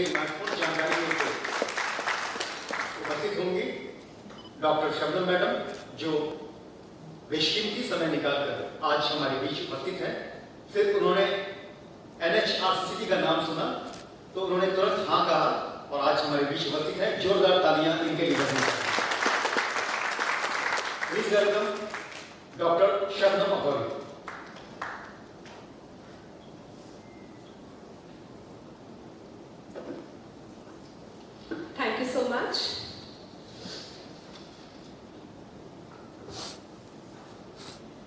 लिए महत्वपूर्ण जानकारी देकर उपस्थित होंगी डॉक्टर शबनम मैडम, जो बेशकीमती समय निकालकर आज हमारे बीच उपस्थित हैं। सिर्फ उन्होंने NHRCCT का नाम सुना तो उन्होंने तुरंत हाँ कहा और आज हमारे बीच उपस्थित हैं। जोरदार तालियां इनके लिए बजाएं। Please welcome doctor Shabnam Akhouri. Thank you so much.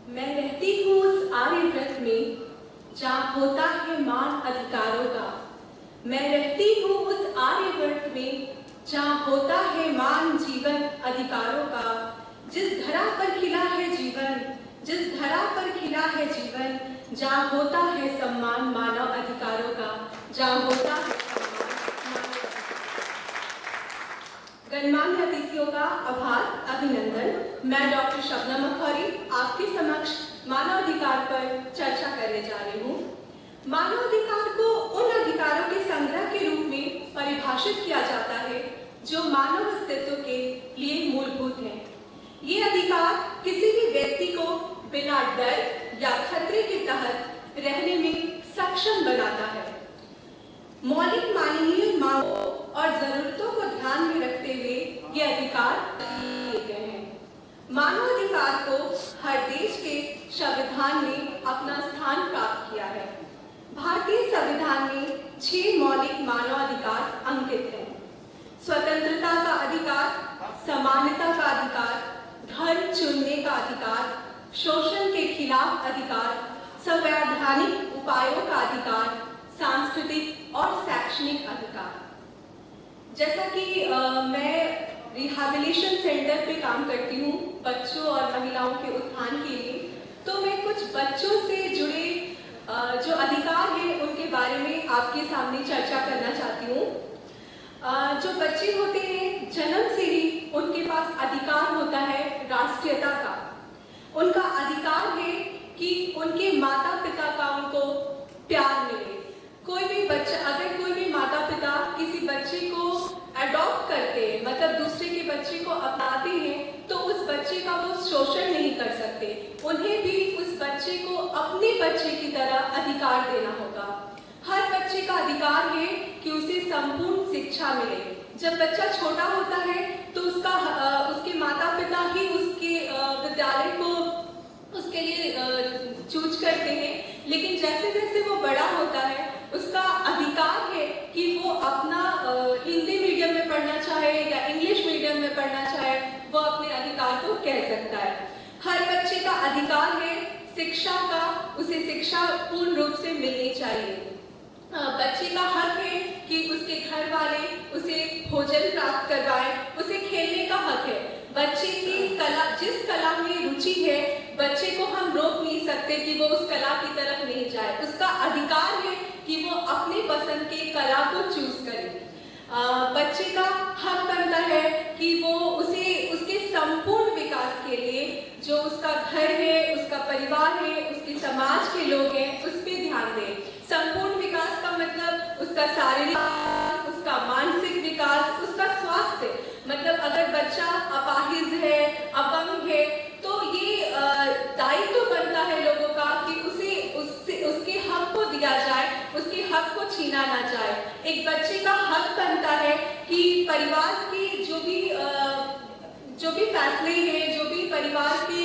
मैं रहती हूँ उस आर्यव्रत में जहाँ होता है मान अधिकारों का। मैं रहती हूँ उस आर्यव्रत में जहाँ होता है मान जीवन अधिकारों का। जिस धरा पर खिला है जीवन, जिस धरा पर खिला है जीवन, जहाँ होता है सम्मान मानव अधिकारों का, जहाँ होता है गणमान्य अतिथियों का आभार अभिनंदन। मैं डॉक्टर शबनम अखौरी आपके समक्ष मानवाधिकार पर चर्चा करने जा रही हूँ। मानवाधिकार को उन अधिकारों के संग्रह के रूप में परिभाषित किया जाता है जो मानव अस्तित्व के लिए मूलभूत हैं। ये अधिकार किसी भी व्यक्ति को बिना डर या खतरे के तहत रहने में सक्षम बनाता है। मौलिक मानवीय मांगों और जरूरतों को ध्यान में रखते हुए ये अधिकार दिए गए हैं। मानवाधिकार को हर देश के संविधान में अपना स्थान प्राप्त किया है। भारतीय संविधान में 6 मौलिक मानवाधिकार अंकित हैं। स्वतंत्रता का अधिकार, समानता का अधिकार, धर्म चुनने का अधिकार, शोषण के खिलाफ अधिकार, संवैधानिक उपायों का अधिकार, सांस्कृतिक और शैक्षणिक अधिकार। जैसा कि मैं रिहैबिलिटेशन सेंटर पे काम करती हूँ बच्चों और महिलाओं के उत्थान के लिए, तो मैं कुछ बच्चों से जुड़े जो अधिकार हैं उनके बारे में आपके सामने चर्चा करना चाहती हूँ। जो बच्चे होते हैं जन्म से ही उनके पास अधिकार होता है राष्ट्रीयता का। उनका अधिकार है कि उनके माता पिता का उनको प्यार मिले। कोई भी बच्चा, अगर कोई भी माता पिता किसी बच्चे को अडॉप्ट करते हैं, मतलब दूसरे के बच्चे को अपनाते हैं, तो उस बच्चे का वो शोषण नहीं कर सकते। उन्हें भी उस बच्चे को अपने बच्चे की तरह अधिकार देना होगा। हर बच्चे का अधिकार है कि उसे संपूर्ण शिक्षा मिले। जब बच्चा छोटा होता है तो उसके माता पिता ही उसके विद्यालय को उसके लिए चूज करते हैं, लेकिन जैसे जैसे वो बड़ा होता है उसका अधिकार है कि वो अपना हिंदी मीडियम में पढ़ना चाहे या इंग्लिश मीडियम में पढ़ना चाहे, वो अपने अधिकार को कह सकता है। हर बच्चे का अधिकार है शिक्षा का, उसे शिक्षा पूर्ण रूप से मिलनी चाहिए। बच्चे का हक है कि उसके घर वाले उसे भोजन प्राप्त करवाएं, उसे खेलने का हक है। बच्चे की कला, जिस कला में रुचि है, बच्चे को हम रोक नहीं सकते कि वो उस कला की तरफ नहीं जाए। उसका अधिकार है कि वो अपने पसंद के कला को चूज करे। बच्चे का हक बनता है कि वो उसके संपूर्ण विकास के लिए जो उसका घर है, उसका परिवार है, उसके समाज के लोग हैं, उस पर ध्यान दे। संपूर्ण विकास का मतलब उसका शारीरिक विकास, उसका मानसिक विकास, उसका स्वास्थ्य। मतलब अगर बच्चा अपाहिज है, अपंग है, तो ये दायित्व बनता है लोगों का कि उसके हक को दिया जाए, उसके हक को छीना ना जाए। एक बच्चे का हक बनता है कि परिवार के जो भी फैसले हैं, जो भी परिवार के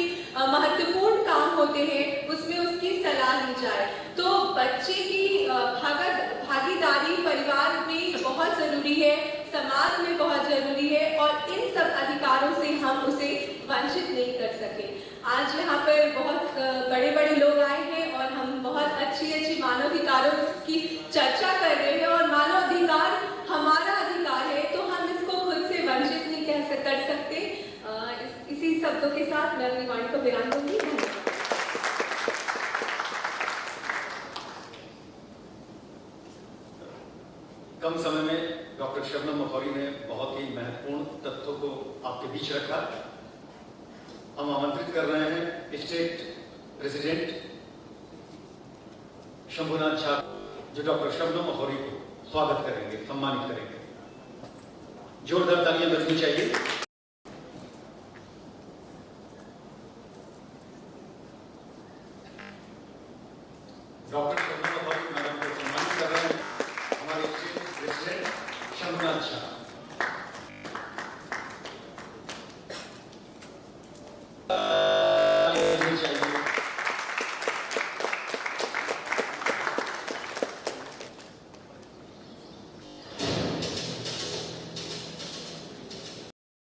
महत्वपूर्ण काम होते हैं, उसमें उसकी सलाह ली जाए। तो बच्चे की भागीदारी परिवार में बहुत जरूरी है, समाज में बहुत जरूरी है, और इन सब अधिकारों से हम उसे वंचित नहीं कर सके। आज यहाँ पर बहुत बड़े बड़े लोग आए हैं और हम बहुत अच्छी मानवाधिकारों की चर्चा कर रहे हैं, और मानवाधिकार हमारा अधिकार है, तो हम इसको खुद से वंचित नहीं कर सकते। इसी शब्दों के साथ मैं अपनी वाणी को विराम दूंगी। कम समय में डॉक्टर शबनम अखौरी ने बहुत ही महत्वपूर्ण तथ्यों को आपके बीच रखा। हम आमंत्रित कर रहे हैं स्टेट प्रेसिडेंट शंभुनाथ झा, जो डॉक्टर शबनम अखौरी को स्वागत करेंगे, सम्मानित करेंगे। जोरदार तालियां बजनी चाहिए।